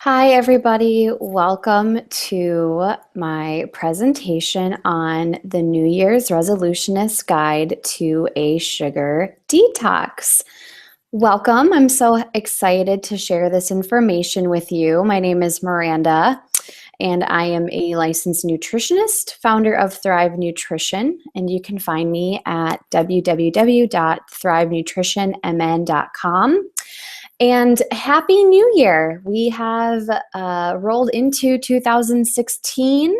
Hi, everybody. Welcome to my presentation on the New Year's Resolutionist Guide to a Sugar Detox. Welcome. I'm so excited to share this information with you. My name is Miranda, and I am a licensed nutritionist, founder of Thrive Nutrition, and you can find me at www.thrivenutritionmn.com. And Happy New Year! We have rolled into 2016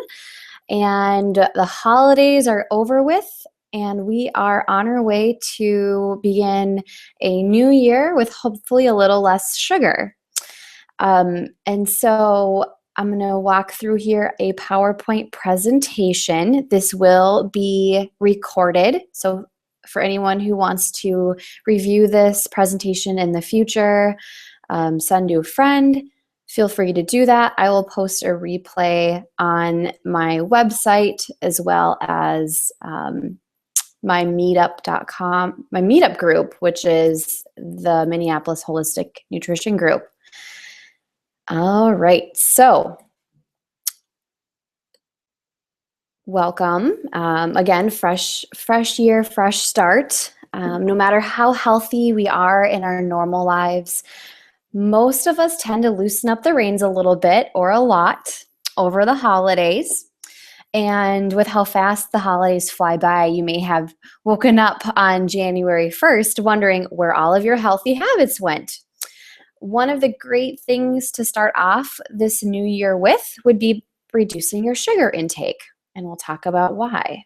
and the holidays are over with, and we are on our way to begin a new year with hopefully a little less sugar. And so I'm going to walk through here a PowerPoint presentation. This will be recorded, so for anyone who wants to review this presentation in the future, send to a friend, feel free to do that. I will post a replay on my website as well as my meetup.com, my meetup group, which is the Minneapolis Holistic Nutrition Group. All right, so welcome. Again, fresh year, fresh start. No matter how healthy we are in our normal lives, most of us tend to loosen up the reins a little bit or a lot over the holidays. And with how fast the holidays fly by, you may have woken up on January 1st wondering where all of your healthy habits went. One of the great things to start off this new year with would be reducing your sugar intake. And we'll talk about why.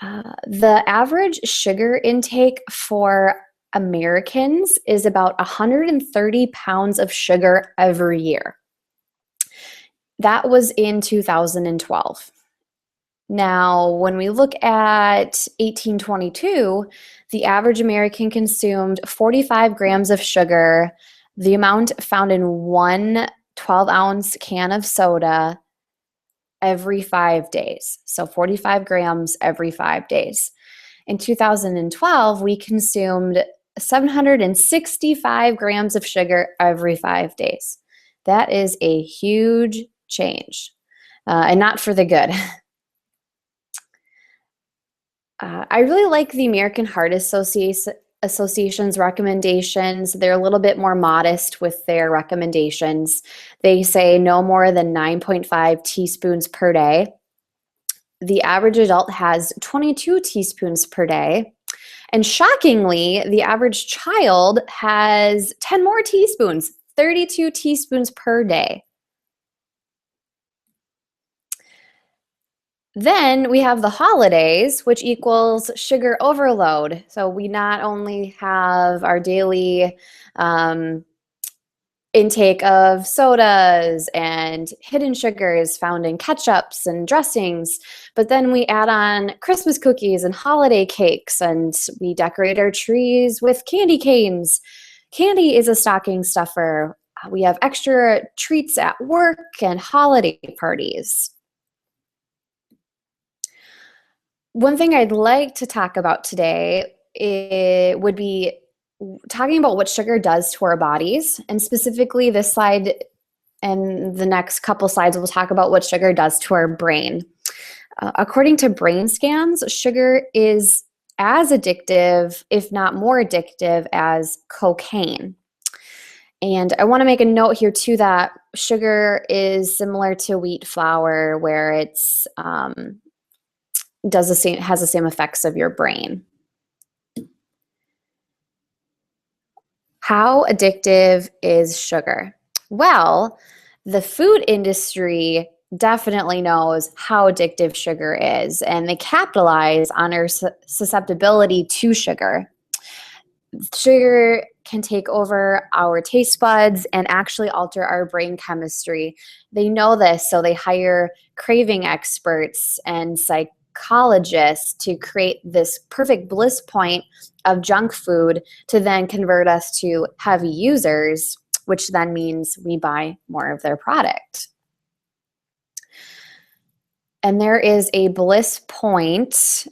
The average sugar intake for Americans is about 130 pounds of sugar every year. That was in 2012. Now, when we look at 1822, the average American consumed 45 grams of sugar, the amount found in one 12-ounce can of soda, every 5 days. So 45 grams every 5 days. In 2012, we consumed 765 grams of sugar every 5 days. That is a huge change, and not for the good. I really like the American Heart Association's recommendations. They're a little bit more modest with their recommendations. They say no more than 9.5 teaspoons per day. The average adult has 22 teaspoons per day. And shockingly, the average child has 10 more teaspoons, 32 teaspoons per day. Then we have the holidays, which equals sugar overload. So we not only have our daily intake of sodas and hidden sugars found in ketchups and dressings, but then we add on Christmas cookies and holiday cakes, and we decorate our trees with candy canes. Candy is a stocking stuffer. We have extra treats at work and holiday parties. One thing I'd like to talk about today would be talking about what sugar does to our bodies, and specifically this slide and the next couple slides we'll talk about what sugar does to our brain. According to brain scans, sugar is as addictive, if not more addictive, as cocaine. And I want to make a note here too that sugar is similar to wheat flour, where it's has the same effects of your brain. How addictive is sugar? Well, the food industry definitely knows how addictive sugar is, and they capitalize on our susceptibility to sugar. Sugar can take over our taste buds and actually alter our brain chemistry. They know this, so they hire craving experts and psychologists to create this perfect bliss point of junk food to then convert us to heavy users, which then means we buy more of their product. And there is a bliss point,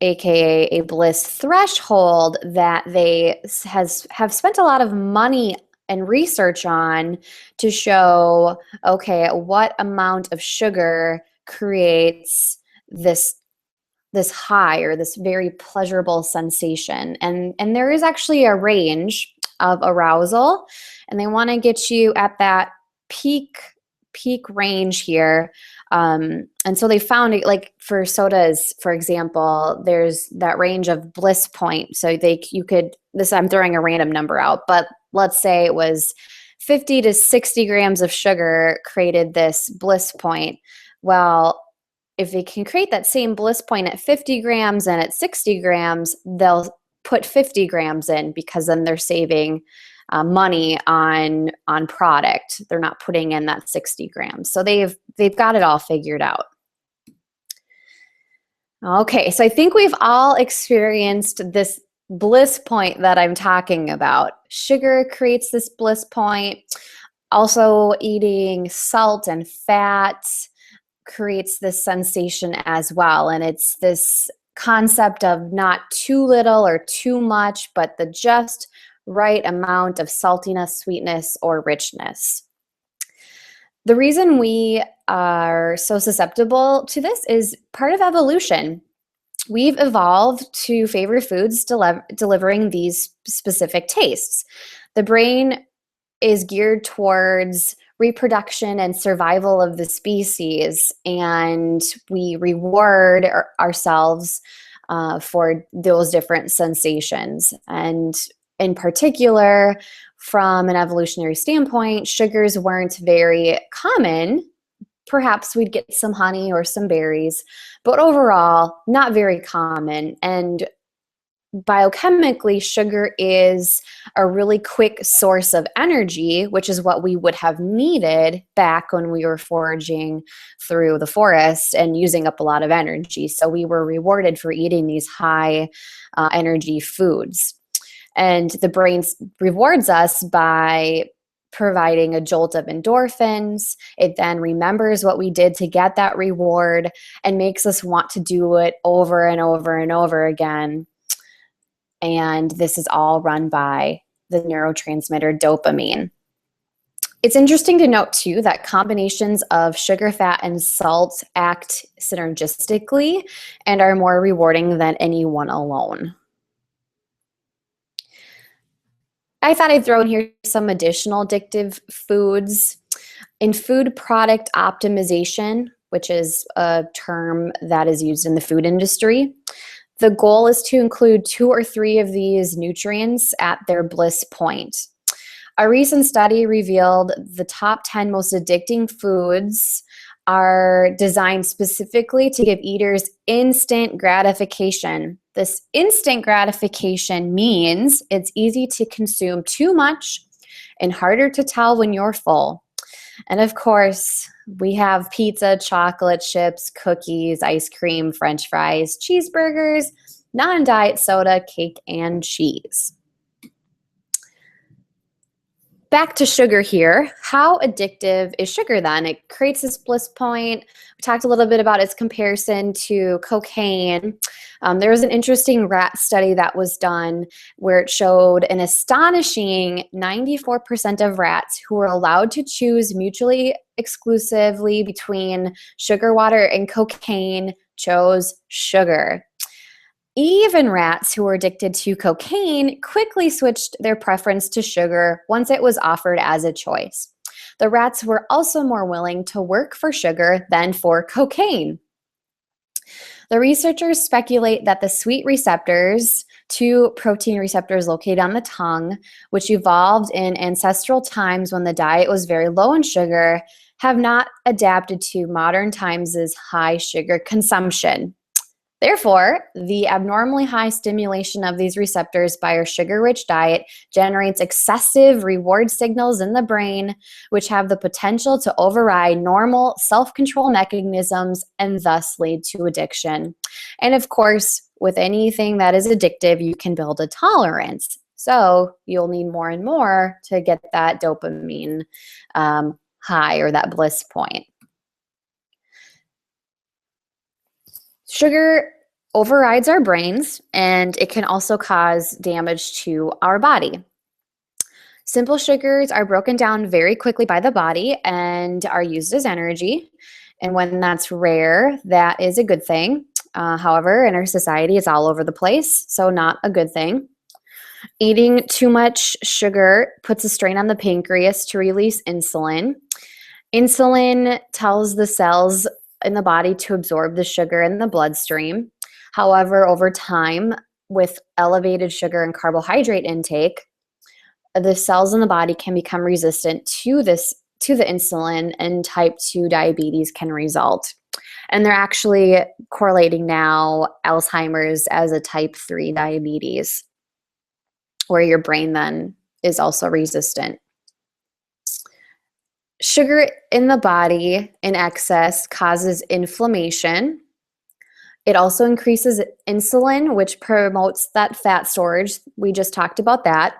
aka a bliss threshold, that they have spent a lot of money and research on to show, okay, what amount of sugar creates this high or this very pleasurable sensation. And there is actually a range of arousal, and they want to get you at that peak range here. And so they found it, like for sodas, for example, there's that range of bliss point. So you could, this, I'm throwing a random number out, but let's say it was 50 to 60 grams of sugar created this bliss point. Well, if they can create that same bliss point at 50 grams and at 60 grams, they'll put 50 grams in, because then they're saving money on product. They're not putting in that 60 grams. So they've got it all figured out. Okay, so I think we've all experienced this bliss point that I'm talking about. Sugar creates this bliss point. Also, eating salt and fat creates this sensation as well. And it's this concept of not too little or too much, but the just right amount of saltiness, sweetness, or richness. The reason we are so susceptible to this is part of evolution. We've evolved to favor foods delivering these specific tastes. The brain is geared towards reproduction and survival of the species, and we reward ourselves for those different sensations. And in particular, from an evolutionary standpoint, sugars weren't very common. Perhaps we'd get some honey or some berries, but overall, not very common. And biochemically, sugar is a really quick source of energy, which is what we would have needed back when we were foraging through the forest and using up a lot of energy. So we were rewarded for eating these high energy foods. And the brain rewards us by providing a jolt of endorphins. It then remembers what we did to get that reward and makes us want to do it over and over and over again. And this is all run by the neurotransmitter dopamine. It's interesting to note, too, that combinations of sugar, fat, and salt act synergistically and are more rewarding than any one alone. I thought I'd throw in here some additional addictive foods. In food product optimization, which is a term that is used in the food industry, the goal is to include 2 or 3 of these nutrients at their bliss point. A recent study revealed the top 10 most addicting foods are designed specifically to give eaters instant gratification. This instant gratification means it's easy to consume too much and harder to tell when you're full. And of course, we have pizza, chocolate chips, cookies, ice cream, French fries, cheeseburgers, non-diet soda, cake, and cheese. Back to sugar here. How addictive is sugar then? It creates this bliss point. We talked a little bit about its comparison to cocaine. There was an interesting rat study that was done where it showed an astonishing 94% of rats who were allowed to choose mutually exclusively between sugar water and cocaine chose sugar. Even rats who were addicted to cocaine quickly switched their preference to sugar once it was offered as a choice. The rats were also more willing to work for sugar than for cocaine. The researchers speculate that the sweet receptors, 2 protein receptors located on the tongue, which evolved in ancestral times when the diet was very low in sugar, have not adapted to modern times' high sugar consumption. Therefore, the abnormally high stimulation of these receptors by our sugar-rich diet generates excessive reward signals in the brain, which have the potential to override normal self-control mechanisms and thus lead to addiction. And of course, with anything that is addictive, you can build a tolerance. So you'll need more and more to get that dopamine high or that bliss point. Sugar overrides our brains, and it can also cause damage to our body. Simple sugars are broken down very quickly by the body and are used as energy. And when that's rare, that is a good thing. However, in our society, it's all over the place, so not a good thing. Eating too much sugar puts a strain on the pancreas to release insulin. Insulin tells the cells in the body to absorb the sugar in the bloodstream. However, over time, with elevated sugar and carbohydrate intake, the cells in the body can become resistant to the insulin, and type 2 diabetes can result. And they're actually correlating now Alzheimer's as a type 3 diabetes, where your brain then is also resistant. Sugar in the body in excess causes inflammation. It also increases insulin, which promotes that fat storage. We just talked about that.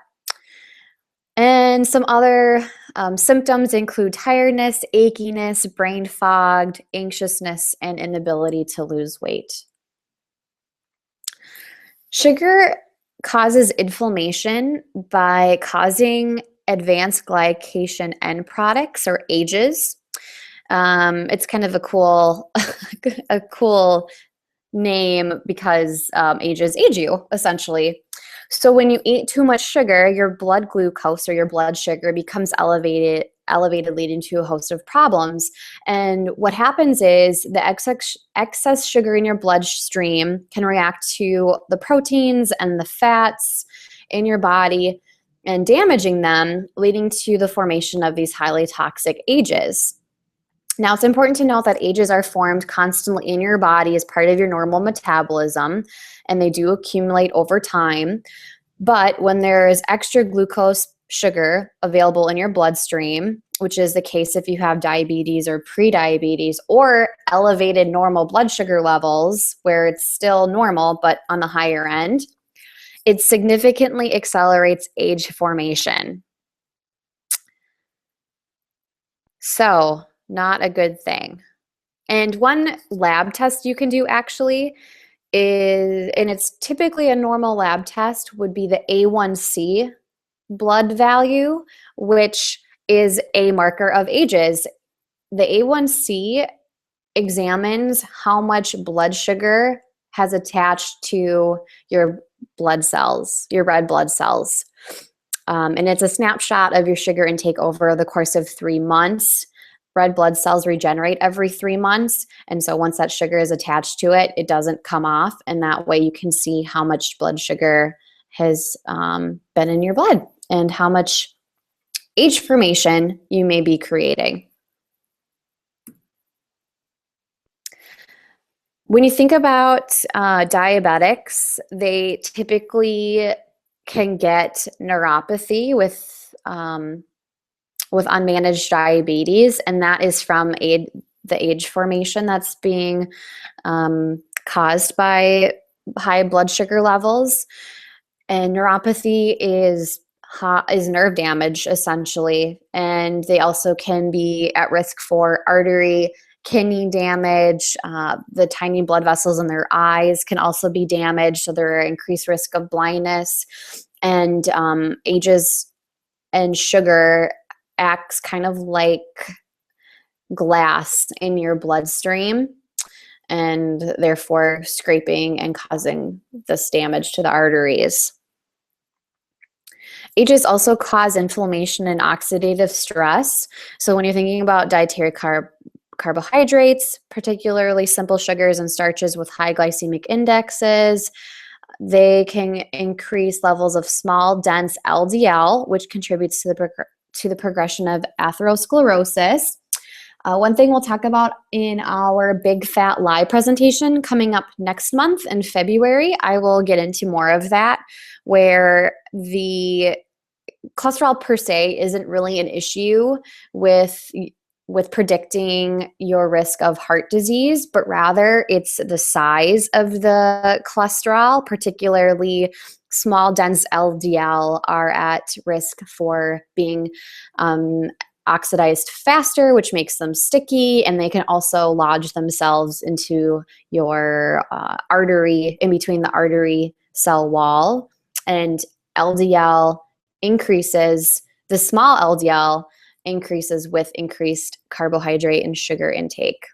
And some other symptoms include tiredness, achiness, brain fog, anxiousness, and inability to lose weight. Sugar causes inflammation by causing advanced glycation end products, or AGEs. It's kind of a cool, a cool name because AGEs age you, essentially. So when you eat too much sugar, your blood glucose, or your blood sugar, becomes elevated, leading to a host of problems. And what happens is the excess sugar in your bloodstream can react to the proteins and the fats in your body and damaging them, leading to the formation of these highly toxic AGEs. Now, it's important to note that AGEs are formed constantly in your body as part of your normal metabolism, and they do accumulate over time. But when there is extra glucose sugar available in your bloodstream, which is the case if you have diabetes or prediabetes, or elevated normal blood sugar levels where it's still normal but on the higher end, it significantly accelerates age formation. So, not a good thing. And one lab test you can do actually is, and it's typically a normal lab test, would be the A1C blood value, which is a marker of AGEs. The A1C examines how much blood sugar has attached to your blood cells, your red blood cells. And it's a snapshot of your sugar intake over the course of 3 months. Red blood cells regenerate every 3 months. And so once that sugar is attached to it, it doesn't come off. And that way you can see how much blood sugar has been in your blood and how much age formation you may be creating. When you think about diabetics, they typically can get neuropathy with unmanaged diabetes, and that is from the age formation that's being caused by high blood sugar levels. And neuropathy is nerve damage, essentially, and they also can be at risk for artery, kidney damage. The tiny blood vessels in their eyes can also be damaged, so they're at increased risk of blindness. And AGEs and sugar acts kind of like glass in your bloodstream, and therefore scraping and causing this damage to the arteries. AGEs also cause inflammation and oxidative stress. So when you're thinking about dietary carbohydrates, particularly simple sugars and starches with high glycemic indexes, they can increase levels of small, dense LDL, which contributes to the progression of atherosclerosis. One thing we'll talk about in our Big Fat Lie presentation coming up next month in February, I will get into more of that, where the cholesterol per se isn't really an issue with predicting your risk of heart disease, but rather it's the size of the cholesterol, particularly small, dense LDL are at risk for being oxidized faster, which makes them sticky, and they can also lodge themselves into your artery, in between the artery cell wall. And LDL increases The small LDL increases with increased carbohydrate and sugar intake.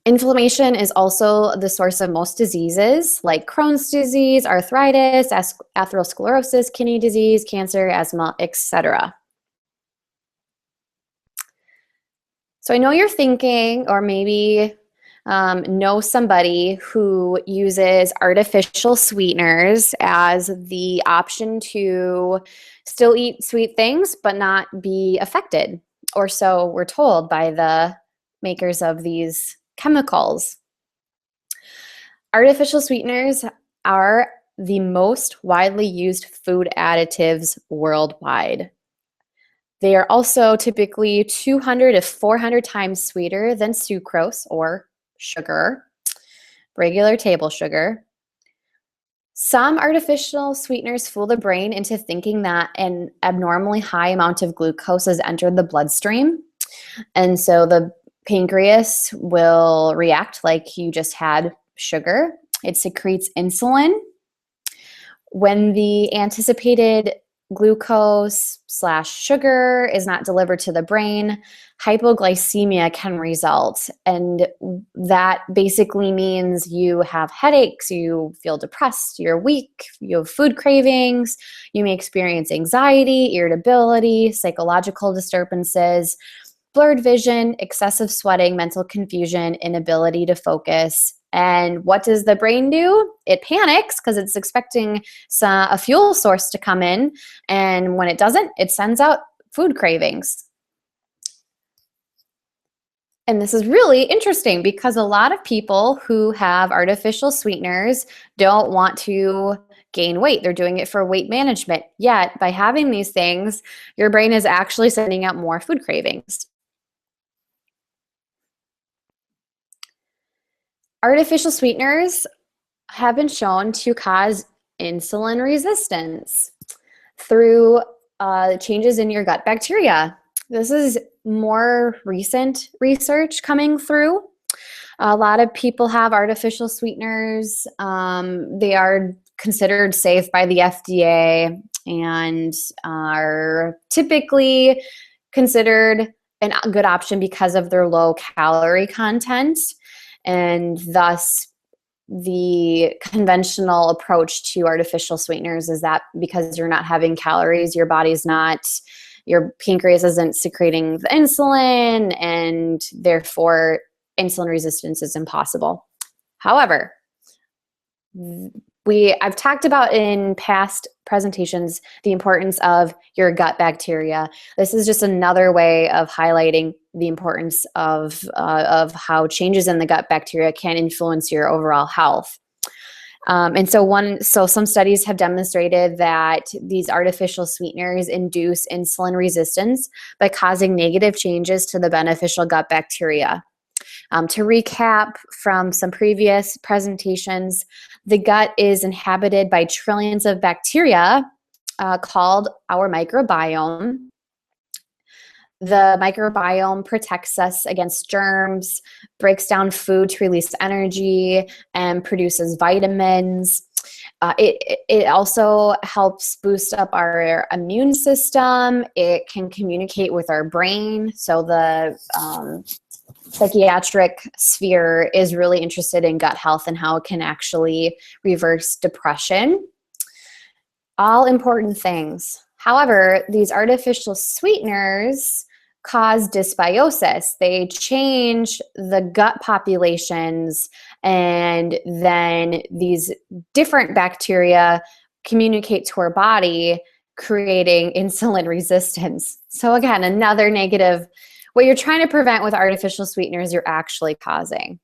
Inflammation is also the source of most diseases like Crohn's disease, arthritis, atherosclerosis, kidney disease, cancer, asthma, etc. So I know you're thinking, or maybe know somebody who uses artificial sweeteners as the option to still eat sweet things but not be affected, or so we're told by the makers of these chemicals. Artificial sweeteners are the most widely used food additives worldwide. They are also typically 200 to 400 times sweeter than sucrose or sugar, regular table sugar. Some artificial sweeteners fool the brain into thinking that an abnormally high amount of glucose has entered the bloodstream. And so the pancreas will react like you just had sugar. It secretes insulin. When the anticipated glucose/sugar is not delivered to the brain, hypoglycemia can result. And that basically means you have headaches, you feel depressed, you're weak, you have food cravings, you may experience anxiety, irritability, psychological disturbances, blurred vision, excessive sweating, mental confusion, inability to focus. And what does the brain do? It panics because it's expecting a fuel source to come in. And when it doesn't, it sends out food cravings. And this is really interesting because a lot of people who have artificial sweeteners don't want to gain weight. They're doing it for weight management. Yet, by having these things, your brain is actually sending out more food cravings. Artificial sweeteners have been shown to cause insulin resistance through changes in your gut bacteria. This is more recent research coming through. A lot of people have artificial sweeteners. They are considered safe by the FDA and are typically considered a good option because of their low calorie content. And thus, the conventional approach to artificial sweeteners is that because you're not having calories, your pancreas isn't secreting the insulin, and therefore insulin resistance is impossible. However, I've talked about in past presentations the importance of your gut bacteria. This is just another way of highlighting the importance of how changes in the gut bacteria can influence your overall health. And so some studies have demonstrated that these artificial sweeteners induce insulin resistance by causing negative changes to the beneficial gut bacteria. To recap from some previous presentations, the gut is inhabited by trillions of bacteria called our microbiome. The microbiome protects us against germs, breaks down food to release energy, and produces vitamins. It also helps boost up our immune system. It can communicate with our brain. So the psychiatric sphere is really interested in gut health and how it can actually reverse depression. All important things. However, these artificial sweeteners cause dysbiosis. They change the gut populations, and then these different bacteria communicate to our body, creating insulin resistance. So again, another negative. What you're trying to prevent with artificial sweeteners, you're actually causing.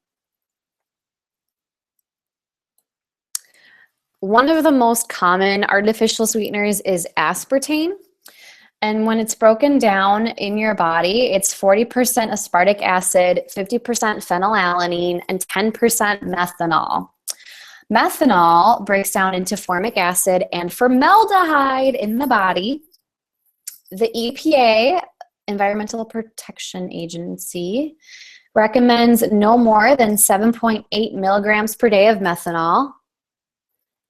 One of the most common artificial sweeteners is aspartame. And when it's broken down in your body, it's 40% aspartic acid, 50% phenylalanine, and 10% methanol. Methanol breaks down into formic acid and formaldehyde in the body. The EPA, Environmental Protection Agency, recommends no more than 7.8 milligrams per day of methanol.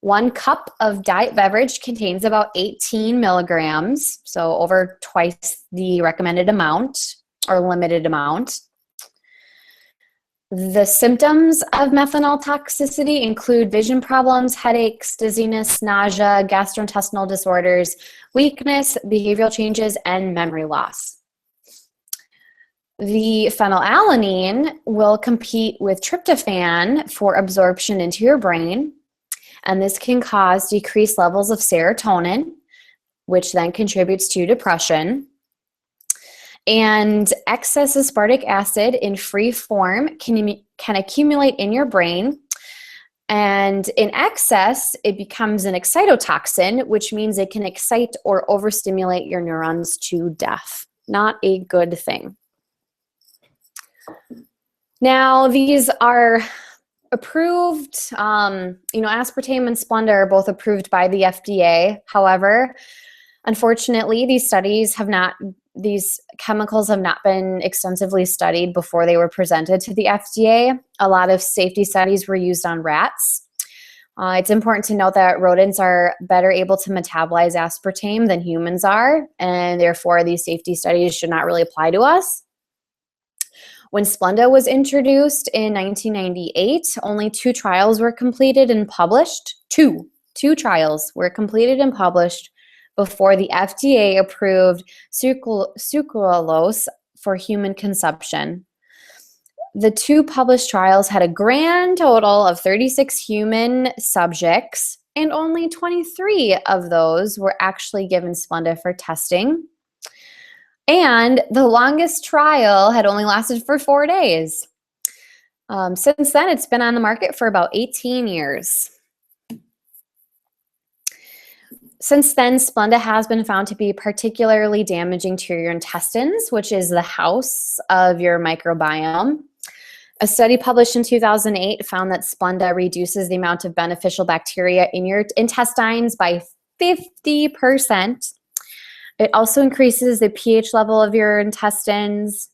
1 cup of diet beverage contains about 18 milligrams, so over twice the recommended amount or limited amount. The symptoms of methanol toxicity include vision problems, headaches, dizziness, nausea, gastrointestinal disorders, weakness, behavioral changes, and memory loss. The phenylalanine will compete with tryptophan for absorption into your brain, and this can cause decreased levels of serotonin, which then contributes to depression. And excess aspartic acid in free form can accumulate in your brain. And in excess, it becomes an excitotoxin, which means it can excite or overstimulate your neurons to death. Not a good thing. Now, these are approved, aspartame and Splenda are both approved by the FDA. However, unfortunately, these chemicals have not been extensively studied before they were presented to the FDA. A lot of safety studies were used on rats. It's important to note that rodents are better able to metabolize aspartame than humans are, and therefore these safety studies should not really apply to us. When Splenda was introduced in 1998, only 2 trials were completed and published. Two trials were completed and published before the FDA approved sucralose for human consumption. The 2 published trials had a grand total of 36 human subjects, and only 23 of those were actually given Splenda for testing. And the longest trial had only lasted for 4 days. Since then, it's been on the market for about 18 years. Since then, Splenda has been found to be particularly damaging to your intestines, which is the house of your microbiome. A study published in 2008 found that Splenda reduces the amount of beneficial bacteria in your intestines by 50%. It also increases the pH level of your intestines,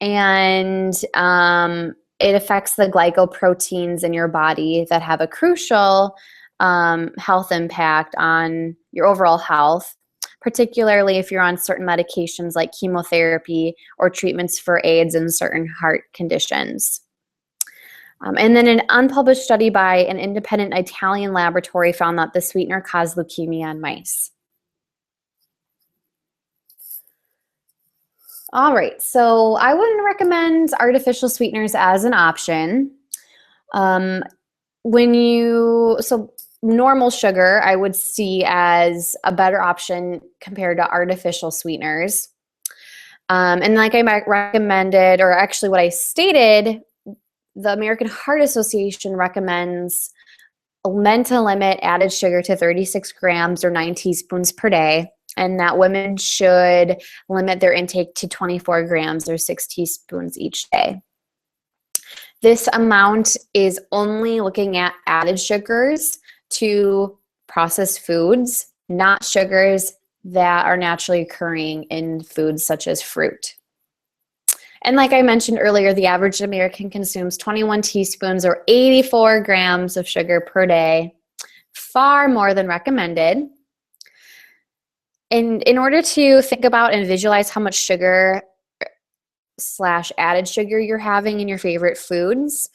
and it affects the glycoproteins in your body that have a crucial health impact on your overall health, particularly if you're on certain medications like chemotherapy or treatments for AIDS and certain heart conditions. And then an unpublished study by an independent Italian laboratory found that the sweetener caused leukemia in mice. All right, so I wouldn't recommend artificial sweeteners as an option. Normal sugar I would see as a better option compared to artificial sweeteners. And like I recommended, or actually what I stated, the American Heart Association recommends men to limit added sugar to 36 grams or 9 teaspoons per day, and that women should limit their intake to 24 grams or 6 teaspoons each day. This amount is only looking at added sugars to processed foods, not sugars that are naturally occurring in foods such as fruit. And like I mentioned earlier, the average American consumes 21 teaspoons or 84 grams of sugar per day, far more than recommended. And in order to think about and visualize how much sugar / added sugar you're having in your favorite foods,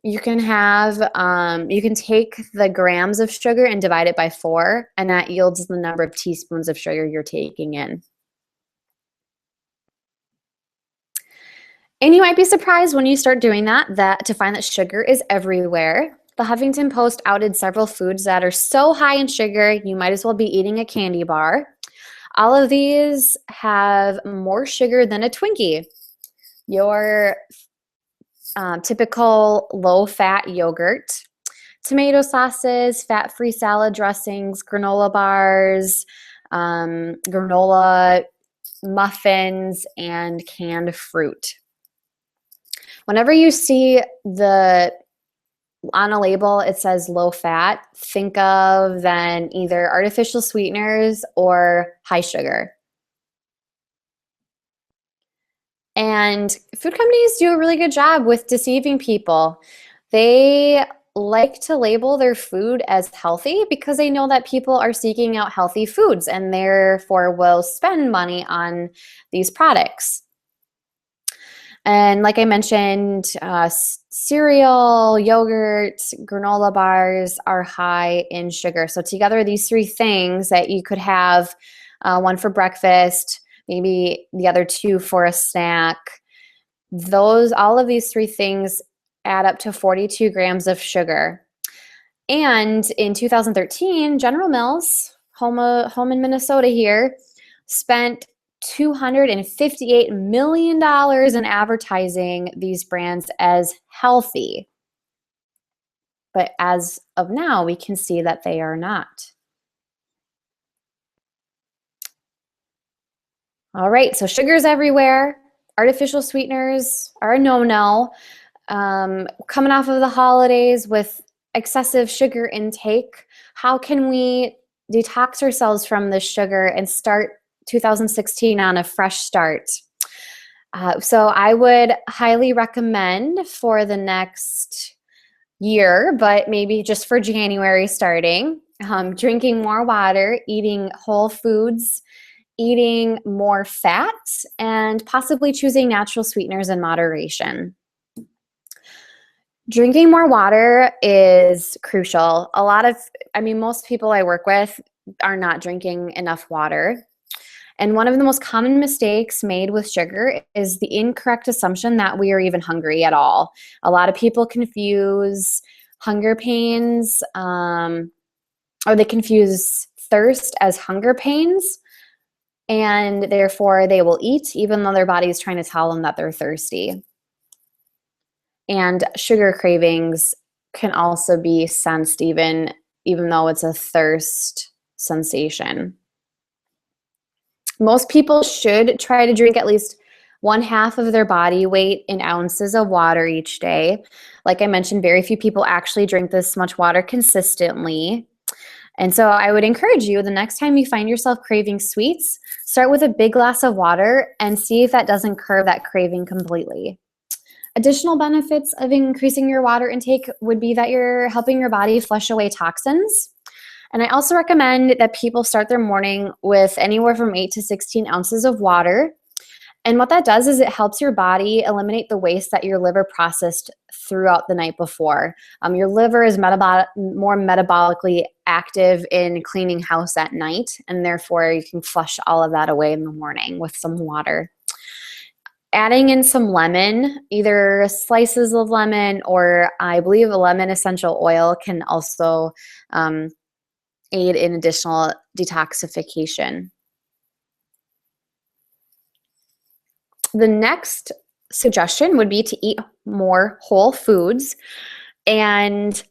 you can take the grams of sugar and divide it by 4, and that yields the number of teaspoons of sugar you're taking in. And you might be surprised when you start doing that to find that sugar is everywhere. The Huffington Post outed several foods that are so high in sugar, you might as well be eating a candy bar. All of these have more sugar than a Twinkie. Your typical low-fat yogurt, tomato sauces, fat-free salad dressings, granola bars, granola muffins, and canned fruit. Whenever you see on a label it says low fat, think of then either artificial sweeteners or high sugar. And food companies do a really good job with deceiving people. They like to label their food as healthy because they know that people are seeking out healthy foods and therefore will spend money on these products. And like I mentioned, cereal, yogurt, granola bars are high in sugar. So together, these three things that you could have, one for breakfast, maybe the other two for a snack, all of these three things add up to 42 grams of sugar. And in 2013, General Mills, home in Minnesota here, spent $258 million in advertising these brands as healthy. But as of now, we can see that they are not. All right, so sugar's everywhere. Artificial sweeteners are a no-no. Coming off of the holidays with excessive sugar intake, how can we detox ourselves from this sugar and start 2016 on a fresh start? So I would highly recommend for the next year, but maybe just for January starting, drinking more water, eating whole foods, eating more fats, and possibly choosing natural sweeteners in moderation. Drinking more water is crucial. Most people I work with are not drinking enough water. And one of the most common mistakes made with sugar is the incorrect assumption that we are even hungry at all. A lot of people confuse hunger pains, or they confuse thirst as hunger pains, and therefore they will eat even though their body is trying to tell them that they're thirsty. And sugar cravings can also be sensed even though it's a thirst sensation. Most people should try to drink at least 1/2 of their body weight in ounces of water each day. Like I mentioned, very few people actually drink this much water consistently. And so I would encourage you, the next time you find yourself craving sweets, start with a big glass of water and see if that doesn't curb that craving completely. Additional benefits of increasing your water intake would be that you're helping your body flush away toxins. And I also recommend that people start their morning with anywhere from 8 to 16 ounces of water. And what that does is it helps your body eliminate the waste that your liver processed throughout the night before. Your liver is more metabolically active in cleaning house at night, and therefore you can flush all of that away in the morning with some water. Adding in some lemon, either slices of lemon or I believe a lemon essential oil, can also aid in additional detoxification. The next suggestion would be to eat more whole foods. And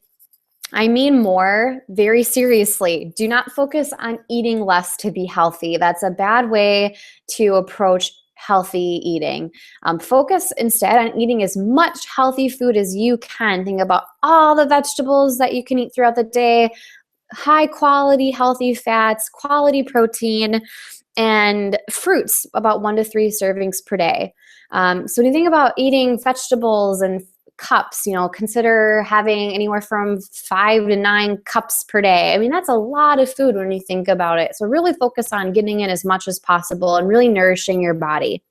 I mean more very seriously. Do not focus on eating less to be healthy. That's a bad way to approach healthy eating. Focus instead on eating as much healthy food as you can. Think about all the vegetables that you can eat throughout the day, high quality healthy fats, quality protein, and fruits, about 1 to 3 servings per day. So when you think about eating vegetables and cups, consider having anywhere from 5 to 9 cups per day. I mean, that's a lot of food when you think about it. So really focus on getting in as much as possible and really nourishing your body.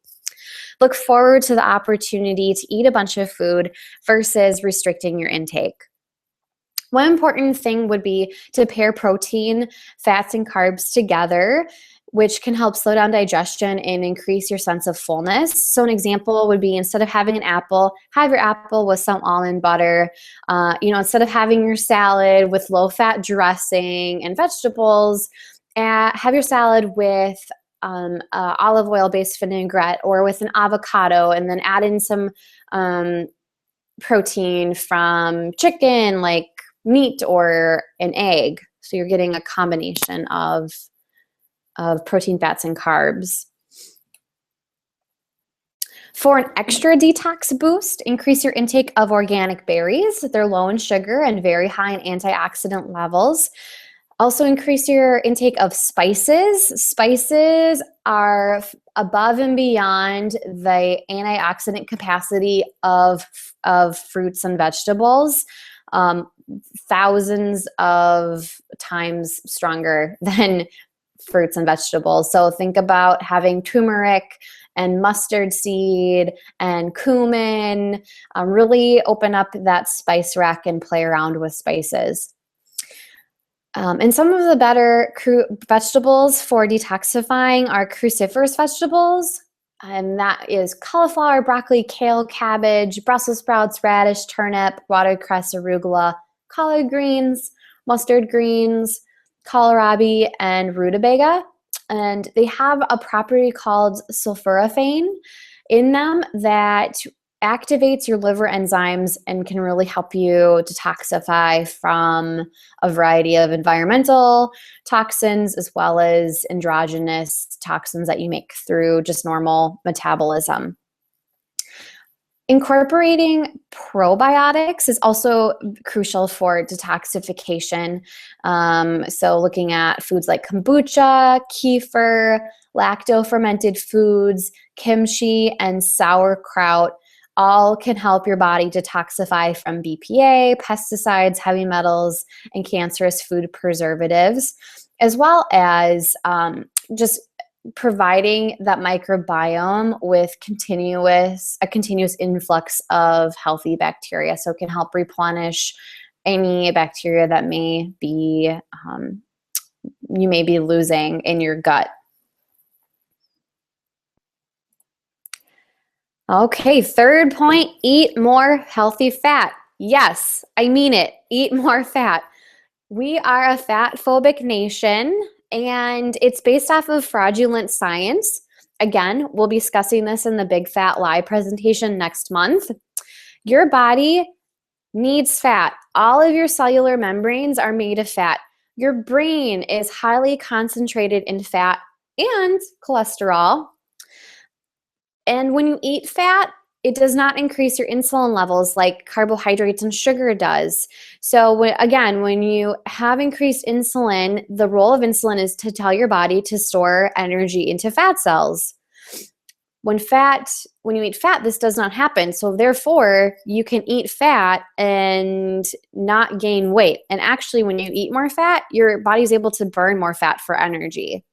Look forward to the opportunity to eat a bunch of food versus restricting your intake. One important thing would be to pair protein, fats, and carbs together, which can help slow down digestion and increase your sense of fullness. So an example would be, instead of having an apple, have your apple with some almond butter. Instead of having your salad with low-fat dressing and vegetables, have your salad with olive oil-based vinaigrette or with an avocado, and then add in some protein from chicken, like meat or an egg. So you're getting a combination of protein, fats, and carbs. For an extra detox boost, increase your intake of organic berries. They're low in sugar and very high in antioxidant levels. Also increase your intake of spices. Spices are above and beyond the antioxidant capacity of fruits and vegetables. thousands of times stronger than fruits and vegetables. So think about having turmeric and mustard seed and cumin. Really open up that spice rack and play around with spices. And some of the better vegetables for detoxifying are cruciferous vegetables. And that is cauliflower, broccoli, kale, cabbage, Brussels sprouts, radish, turnip, watercress, arugula, collard greens, mustard greens, kohlrabi, and rutabaga. And they have a property called sulforaphane in them that activates your liver enzymes and can really help you detoxify from a variety of environmental toxins as well as endogenous toxins that you make through just normal metabolism. Incorporating probiotics is also crucial for detoxification. So looking at foods like kombucha, kefir, lacto-fermented foods, kimchi, and sauerkraut all can help your body detoxify from BPA, pesticides, heavy metals, and cancerous food preservatives, as well as just providing that microbiome with a continuous influx of healthy bacteria. So it can help replenish any bacteria that may be you may be losing in your gut. Okay, third point, eat more healthy fat. Yes, I mean it. Eat more fat. We are a fat-phobic nation, and it's based off of fraudulent science. Again, we'll be discussing this in the Big Fat Lie presentation next month. Your body needs fat. All of your cellular membranes are made of fat. Your brain is highly concentrated in fat and cholesterol. And when you eat fat, it does not increase your insulin levels like carbohydrates and sugar does. So again, when you have increased insulin, the role of insulin is to tell your body to store energy into fat cells. When you eat fat, this does not happen. So therefore, you can eat fat and not gain weight. And actually, when you eat more fat, your body's able to burn more fat for energy.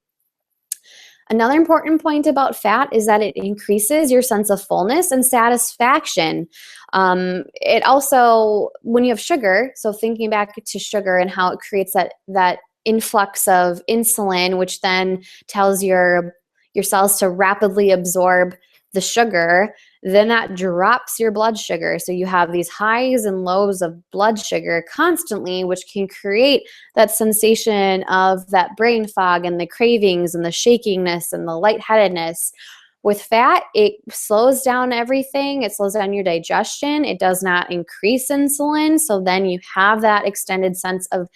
Another important point about fat is that it increases your sense of fullness and satisfaction. It also, when you have sugar, so thinking back to sugar and how it creates that influx of insulin, which then tells your cells to rapidly absorb the sugar, then that drops your blood sugar. So you have these highs and lows of blood sugar constantly, which can create that sensation of that brain fog and the cravings and the shakiness and the lightheadedness. With fat, it slows down everything. It slows down your digestion. It does not increase insulin. So then you have that extended sense of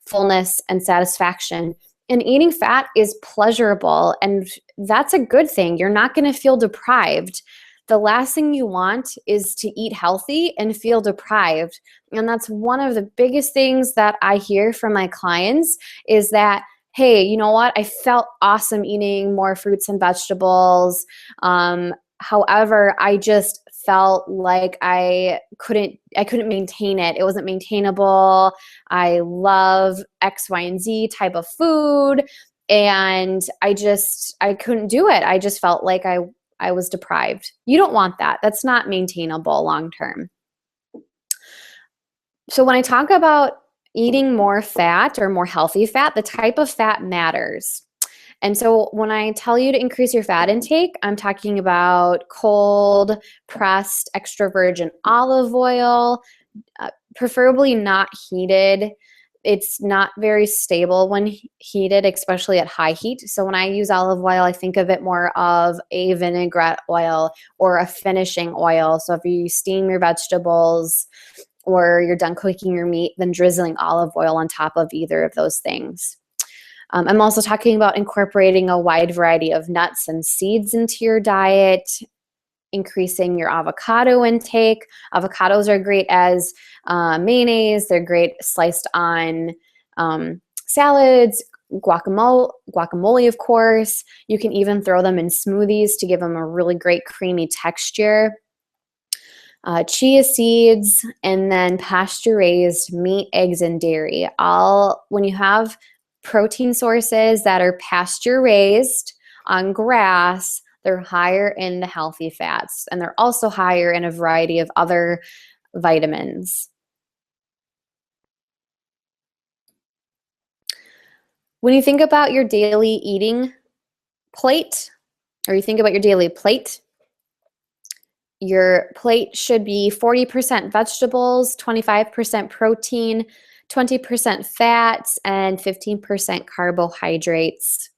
fullness and satisfaction. And eating fat is pleasurable, and that's a good thing. You're not going to feel deprived. The last thing you want is to eat healthy and feel deprived. And that's one of the biggest things that I hear from my clients is that, hey, you know what? I felt awesome eating more fruits and vegetables. However, I just felt like I couldn't maintain it. It wasn't maintainable. I love X, Y, and Z type of food, and I couldn't do it. I just felt like I was deprived. You don't want that. That's not maintainable long term. So when I talk about eating more fat or more healthy fat, the type of fat matters. And so when I tell you to increase your fat intake, I'm talking about cold, pressed, extra virgin olive oil, preferably not heated. It's not very stable when heated, especially at high heat. So when I use olive oil, I think of it more of a vinaigrette oil or a finishing oil. So if you steam your vegetables or you're done cooking your meat, then drizzling olive oil on top of either of those things. I'm also talking about incorporating a wide variety of nuts and seeds into your diet, increasing your avocado intake. Avocados are great as mayonnaise. They're great sliced on salads, guacamole, of course. You can even throw them in smoothies to give them a really great creamy texture. chia seeds, and then pasture-raised meat, eggs, and dairy. When you have protein sources that are pasture-raised on grass, they're higher in the healthy fats, and they're also higher in a variety of other vitamins. When you think about your daily eating plate, or you think about your daily plate, your plate should be 40% vegetables, 25% protein, 20% fats, and 15% carbohydrates.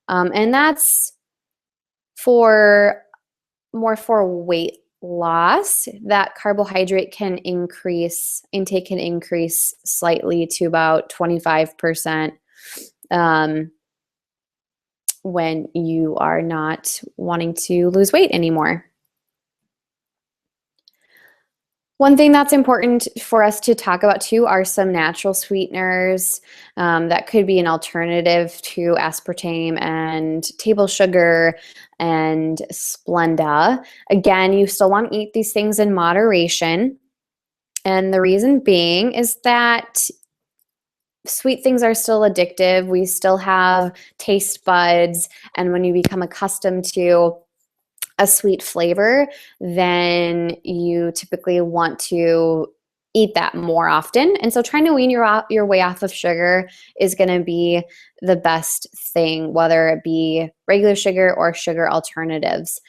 And that's for weight loss. That carbohydrate intake can increase slightly to about 25%. When you are not wanting to lose weight anymore. One thing that's important for us to talk about too are some natural sweeteners that could be an alternative to aspartame and table sugar and Splenda. Again, you still want to eat these things in moderation. And the reason being is that sweet things are still addictive. We still have taste buds. And when you become accustomed to a sweet flavor, then you typically want to eat that more often. And so trying to wean your way off of sugar is going to be the best thing, whether it be regular sugar or sugar alternatives.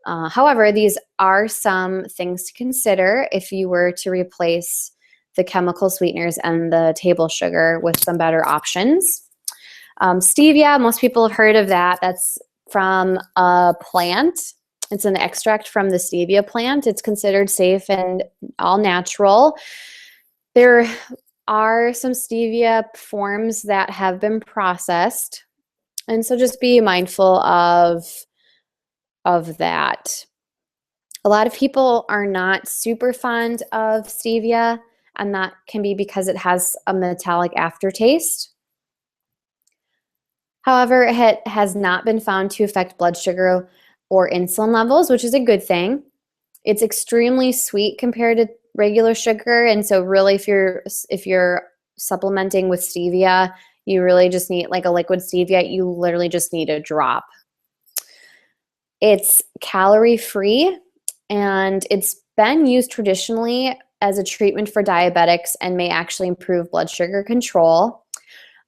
However, these are some things to consider if you were to replace the chemical sweeteners and the table sugar with some better options. Stevia, most people have heard of that. That's from a plant. It's an extract from the stevia plant. It's considered safe and all natural. There are some stevia forms that have been processed, and so just be mindful of that. A lot of people are not super fond of stevia, and that can be because it has a metallic aftertaste. However, it has not been found to affect blood sugar or insulin levels, which is a good thing. It's extremely sweet compared to regular sugar, and so really if you're supplementing with stevia, you really just need like a liquid stevia, you literally just need a drop. It's calorie-free, and it's been used traditionally as a treatment for diabetics and may actually improve blood sugar control.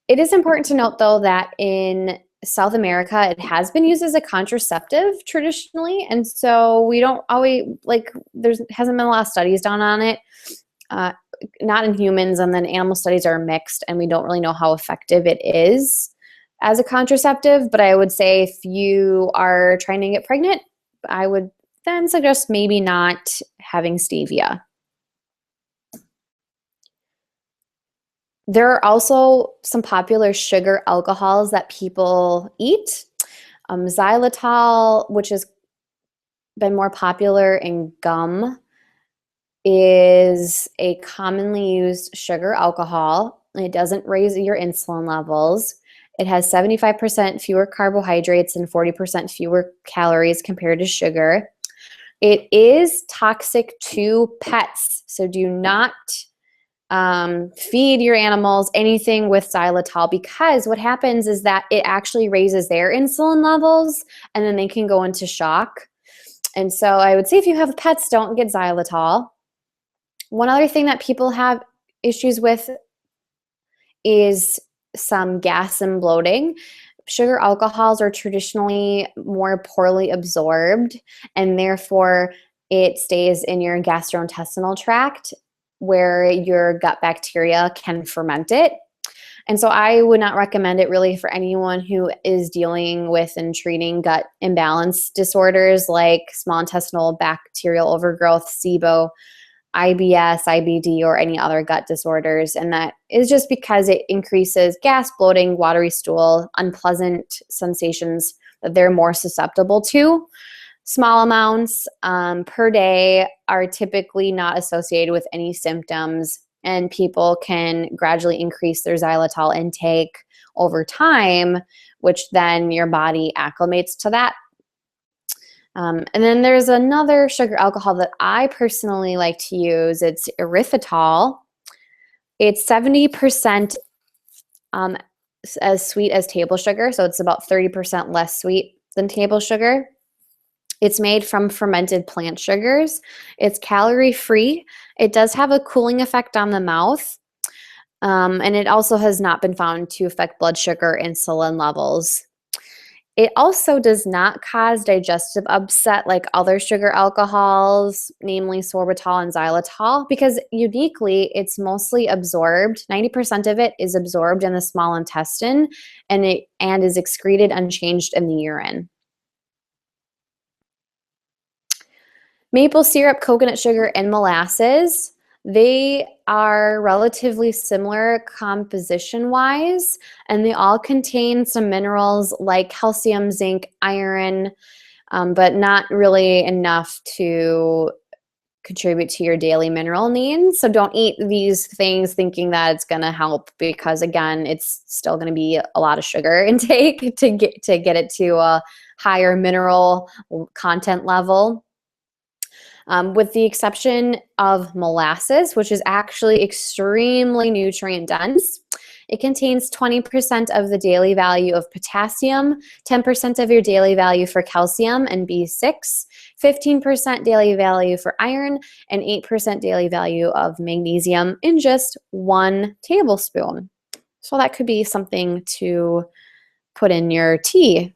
It is important to note, though, that in South America, it has been used as a contraceptive traditionally, and so we don't always, there hasn't been a lot of studies done on it, not in humans, and then animal studies are mixed, and we don't really know how effective it is as a contraceptive. But I would say if you are trying to get pregnant, I would then suggest maybe not having stevia. There are also some popular sugar alcohols that people eat. Xylitol, which has been more popular in gum, is a commonly used sugar alcohol. It doesn't raise your insulin levels. It has 75% fewer carbohydrates and 40% fewer calories compared to sugar. It is toxic to pets, so do not feed your animals anything with xylitol, because what happens is that it actually raises their insulin levels and then they can go into shock. And so I would say if you have pets, don't get xylitol. One other thing that people have issues with is some gas and bloating. Sugar alcohols are traditionally more poorly absorbed, and therefore it stays in your gastrointestinal tract where your gut bacteria can ferment it. And so I would not recommend it really for anyone who is dealing with and treating gut imbalance disorders like small intestinal bacterial overgrowth, SIBO, IBS, IBD, or any other gut disorders. And that is just because it increases gas, bloating, watery stool, unpleasant sensations that they're more susceptible to. Small amounts per day are typically not associated with any symptoms, and people can gradually increase their xylitol intake over time, which then your body acclimates to that. And then there's another sugar alcohol that I personally like to use. It's erythritol. It's 70% as sweet as table sugar, so it's about 30% less sweet than table sugar. It's made from fermented plant sugars. It's calorie-free. It does have a cooling effect on the mouth, and it also has not been found to affect blood sugar or insulin levels. It also does not cause digestive upset like other sugar alcohols, namely sorbitol and xylitol, because uniquely, it's mostly absorbed. 90% of it is absorbed in the small intestine and is excreted unchanged in the urine. Maple syrup, coconut sugar, and molasses, they are relatively similar composition-wise, and they all contain some minerals like calcium, zinc, iron, but not really enough to contribute to your daily mineral needs. So don't eat these things thinking that it's going to help, because again, it's still going to be a lot of sugar intake to get it to a higher mineral content level. With the exception of molasses, which is actually extremely nutrient dense. It contains 20% of the daily value of potassium, 10% of your daily value for calcium and B6, 15% daily value for iron, and 8% daily value of magnesium in just 1 tablespoon. So that could be something to put in your tea.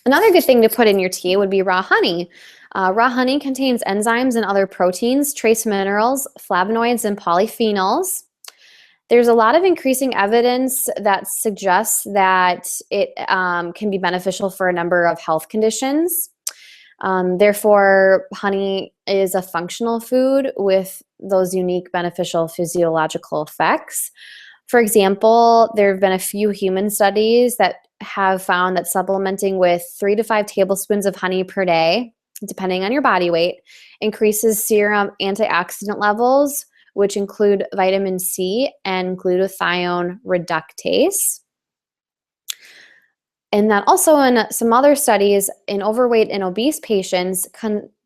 Another good thing to put in your tea would be raw honey. Raw honey contains enzymes and other proteins, trace minerals, flavonoids, and polyphenols. There's a lot of increasing evidence that suggests that it can be beneficial for a number of health conditions. Therefore, honey is a functional food with those unique beneficial physiological effects. For example, there have been a few human studies that have found that supplementing with 3 to 5 tablespoons of honey per day, depending on your body weight, increases serum antioxidant levels, which include vitamin C and glutathione reductase. And then also in some other studies, in overweight and obese patients,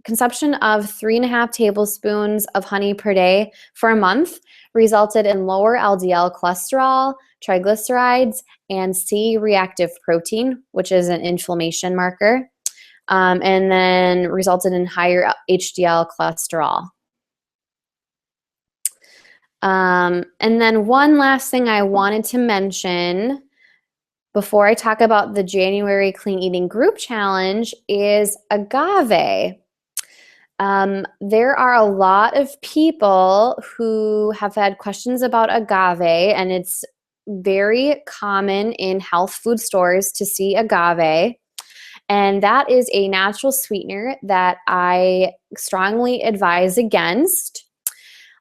consumption of 3.5 tablespoons of honey per day for a month resulted in lower LDL cholesterol, triglycerides, and C-reactive protein, which is an inflammation marker, and then resulted in higher HDL cholesterol. And then one last thing I wanted to mention before I talk about the January Clean Eating Group Challenge is agave. There are a lot of people who have had questions about agave, and it's very common in health food stores to see agave. And that is a natural sweetener that I strongly advise against.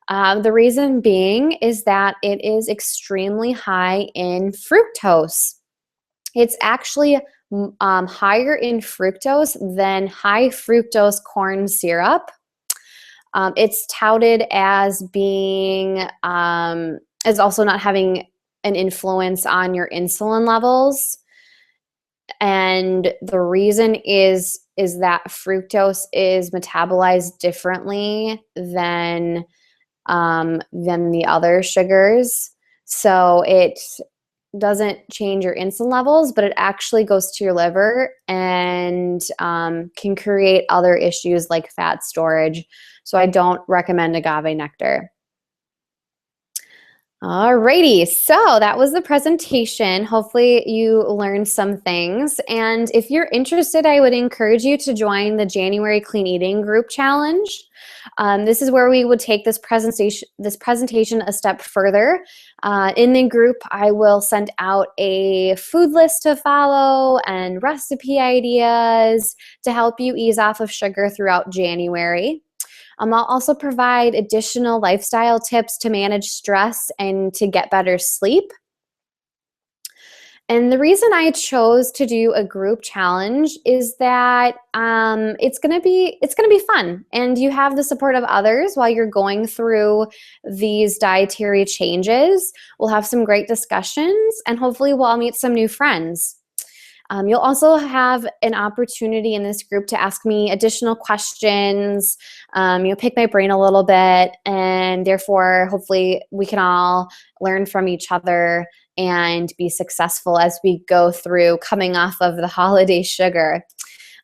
The reason being is that it is extremely high in fructose. It's actually higher in fructose than high fructose corn syrup. It's touted as being, as also not having an influence on your insulin levels. And the reason is that fructose is metabolized differently than the other sugars. So it doesn't change your insulin levels, but it actually goes to your liver and can create other issues like fat storage. So I don't recommend agave nectar. Alrighty, so that was the presentation. Hopefully you learned some things. And if you're interested, I would encourage you to join the January Clean Eating Group Challenge. This is where we would take this presentation a step further. In the group, I will send out a food list to follow and recipe ideas to help you ease off of sugar throughout January. I'll also provide additional lifestyle tips to manage stress and to get better sleep. And the reason I chose to do a group challenge is that it's gonna be fun, and you have the support of others while you're going through these dietary changes. We'll have some great discussions, and hopefully we'll all meet some new friends. You'll also have an opportunity in this group to ask me additional questions, pick my brain a little bit, and therefore, hopefully, we can all learn from each other and be successful as we go through coming off of the holiday sugar.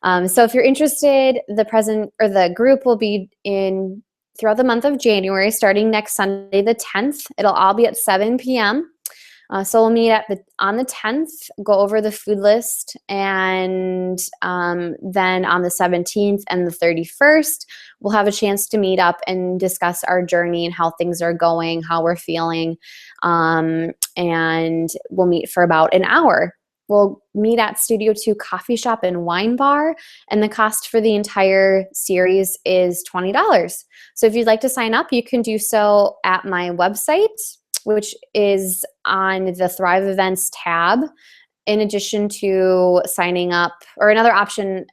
So if you're interested, the group will be in throughout the month of January, starting next Sunday, the 10th. It'll all be at 7 p.m. So we'll meet on the 10th, go over the food list, and then on the 17th and the 31st, we'll have a chance to meet up and discuss our journey and how things are going, how we're feeling, and we'll meet for about an hour. We'll meet at Studio 2 Coffee Shop and Wine Bar, and the cost for the entire series is $20. So if you'd like to sign up, you can do so at my website, which is on the Thrive Events tab, in addition to signing up, or another option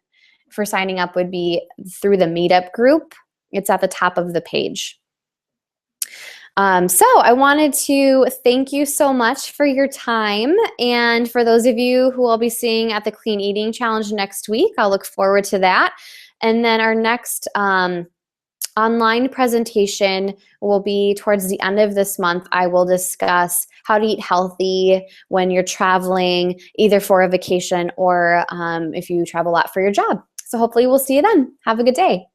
for signing up would be through the meetup group. It's at the top of the page. So I wanted to thank you so much for your time. And for those of you who I'll be seeing at the Clean Eating Challenge next week, I'll look forward to that. And then our next online presentation will be towards the end of this month. I will discuss how to eat healthy when you're traveling, either for a vacation or if you travel a lot for your job. So hopefully we'll see you then. Have a good day.